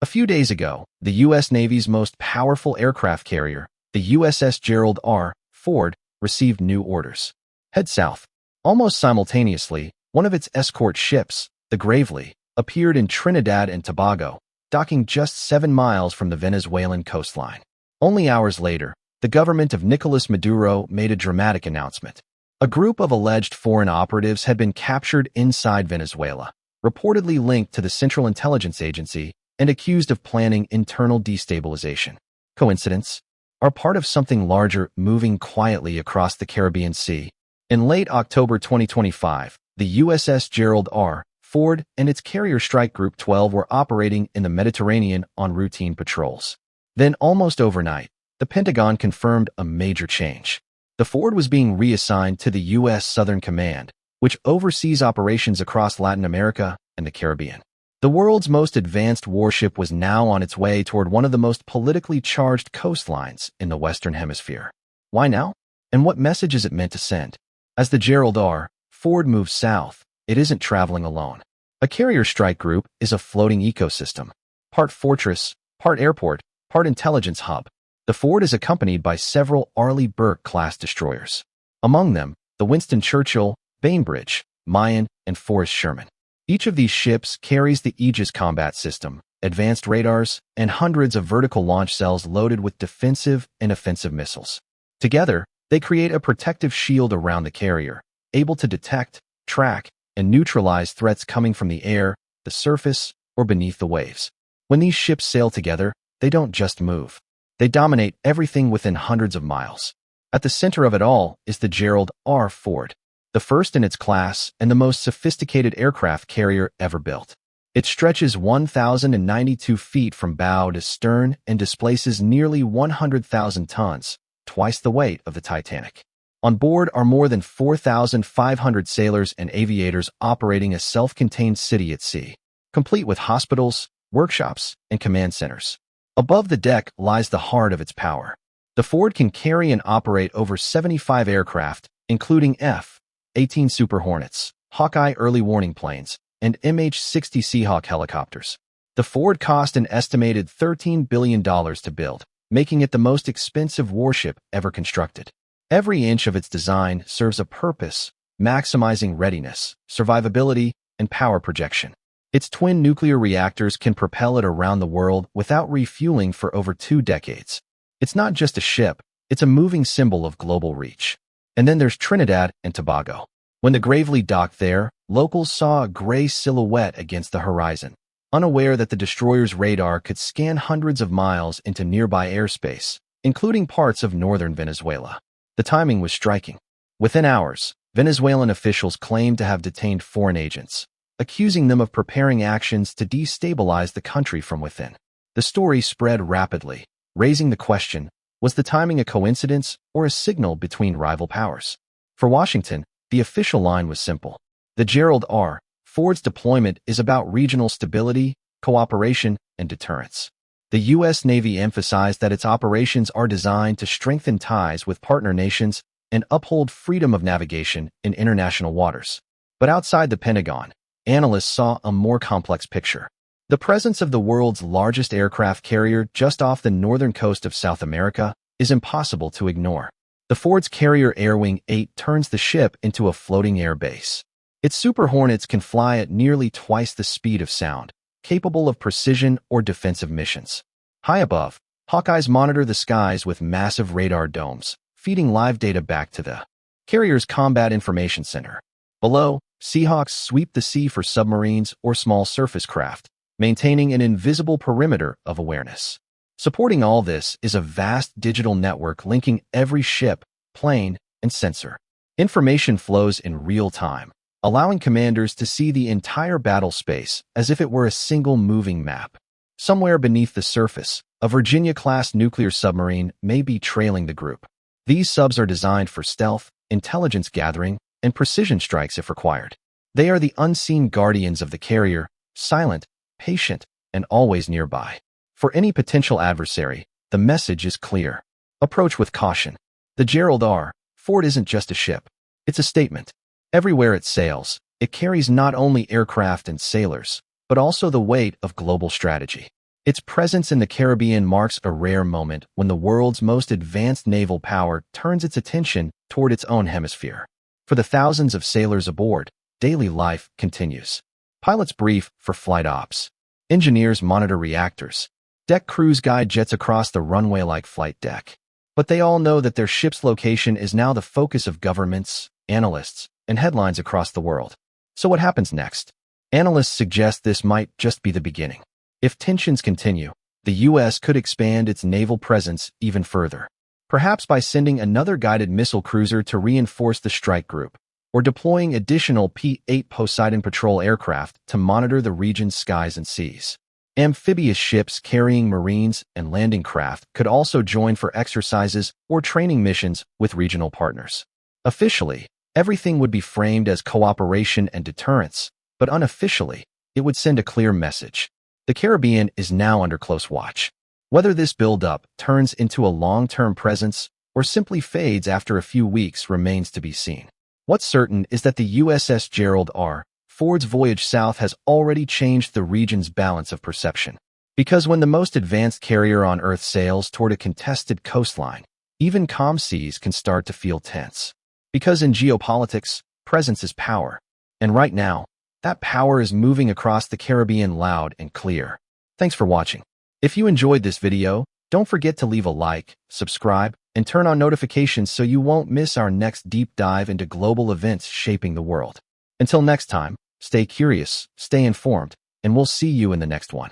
A few days ago, the U.S. Navy's most powerful aircraft carrier, the USS Gerald R. Ford, received new orders. Head south. Almost simultaneously, one of its escort ships, the Gravely, appeared in Trinidad and Tobago, docking just 7 miles from the Venezuelan coastline. Only hours later, the government of Nicolas Maduro made a dramatic announcement. A group of alleged foreign operatives had been captured inside Venezuela, reportedly linked to the Central Intelligence Agency and accused of planning internal destabilization. Coincidence? Or part of something larger moving quietly across the Caribbean Sea? In late October 2025, the USS Gerald R. Ford and its carrier Strike Group 12 were operating in the Mediterranean on routine patrols. Then, almost overnight, the Pentagon confirmed a major change. The Ford was being reassigned to the U.S. Southern Command, which oversees operations across Latin America and the Caribbean. The world's most advanced warship was now on its way toward one of the most politically charged coastlines in the Western Hemisphere. Why now? And what message is it meant to send? As the Gerald R. Ford moves south, it isn't traveling alone. A carrier strike group is a floating ecosystem, part fortress, part airport, part intelligence hub. The Ford is accompanied by several Arleigh Burke-class destroyers. Among them, the Winston Churchill, Bainbridge, Mayan, and Forrest Sherman. Each of these ships carries the Aegis combat system, advanced radars, and hundreds of vertical launch cells loaded with defensive and offensive missiles. Together, they create a protective shield around the carrier, able to detect, track, and neutralize threats coming from the air, the surface, or beneath the waves. When these ships sail together, they don't just move. They dominate everything within hundreds of miles. At the center of it all is the Gerald R. Ford, the first in its class and the most sophisticated aircraft carrier ever built. It stretches 1,092 feet from bow to stern and displaces nearly 100,000 tons, twice the weight of the Titanic. On board are more than 4,500 sailors and aviators operating a self-contained city at sea, complete with hospitals, workshops, and command centers. Above the deck lies the heart of its power. The Ford can carry and operate over 75 aircraft, including F-18 Super Hornets, Hawkeye early warning planes, and MH-60 Seahawk helicopters. The Ford cost an estimated $13 billion to build, making it the most expensive warship ever constructed. Every inch of its design serves a purpose, maximizing readiness, survivability, and power projection. Its twin nuclear reactors can propel it around the world without refueling for over 2 decades. It's not just a ship, it's a moving symbol of global reach. And then there's Trinidad and Tobago. When the Gravely docked there, locals saw a gray silhouette against the horizon, unaware that the destroyer's radar could scan hundreds of miles into nearby airspace, including parts of northern Venezuela. The timing was striking. Within hours, Venezuelan officials claimed to have detained foreign agents, accusing them of preparing actions to destabilize the country from within. The story spread rapidly, raising the question, was the timing a coincidence or a signal between rival powers? For Washington, the official line was simple. The Gerald R. Ford's deployment is about regional stability, cooperation, and deterrence. The U.S. Navy emphasized that its operations are designed to strengthen ties with partner nations and uphold freedom of navigation in international waters. But outside the Pentagon, analysts saw a more complex picture. The presence of the world's largest aircraft carrier just off the northern coast of South America is impossible to ignore. The Ford's Carrier Air Wing 8 turns the ship into a floating air base. Its Super Hornets can fly at nearly twice the speed of sound, capable of precision or defensive missions. High above, Hawkeyes monitor the skies with massive radar domes, feeding live data back to the carrier's Combat Information Center. Below, Seahawks sweep the sea for submarines or small surface craft, maintaining an invisible perimeter of awareness. Supporting all this is a vast digital network linking every ship, plane, and sensor. Information flows in real time, allowing commanders to see the entire battle space as if it were a single moving map. Somewhere beneath the surface, a Virginia-class nuclear submarine may be trailing the group. These subs are designed for stealth, intelligence gathering, and precision strikes if required. They are the unseen guardians of the carrier, silent, patient, and always nearby. For any potential adversary, the message is clear. Approach with caution. The Gerald R. Ford isn't just a ship. It's a statement. Everywhere it sails, it carries not only aircraft and sailors, but also the weight of global strategy. Its presence in the Caribbean marks a rare moment when the world's most advanced naval power turns its attention toward its own hemisphere. For the thousands of sailors aboard, daily life continues. Pilots brief for flight ops. Engineers monitor reactors. Deck crews guide jets across the runway like flight deck. But they all know that their ship's location is now the focus of governments, analysts, and headlines across the world. So what happens next? Analysts suggest this might just be the beginning. If tensions continue, the U.S. could expand its naval presence even further. Perhaps by sending another guided missile cruiser to reinforce the strike group, or deploying additional P-8 Poseidon patrol aircraft to monitor the region's skies and seas. Amphibious ships carrying Marines and landing craft could also join for exercises or training missions with regional partners. Officially, everything would be framed as cooperation and deterrence, but unofficially, it would send a clear message. The Caribbean is now under close watch. Whether this build-up turns into a long-term presence or simply fades after a few weeks remains to be seen. What's certain is that the USS Gerald R. Ford's voyage south has already changed the region's balance of perception. Because when the most advanced carrier on Earth sails toward a contested coastline, even calm seas can start to feel tense. Because in geopolitics, presence is power. And right now, that power is moving across the Caribbean loud and clear. Thanks for watching. If you enjoyed this video, don't forget to leave a like, subscribe, and turn on notifications so you won't miss our next deep dive into global events shaping the world. Until next time, stay curious, stay informed, and we'll see you in the next one.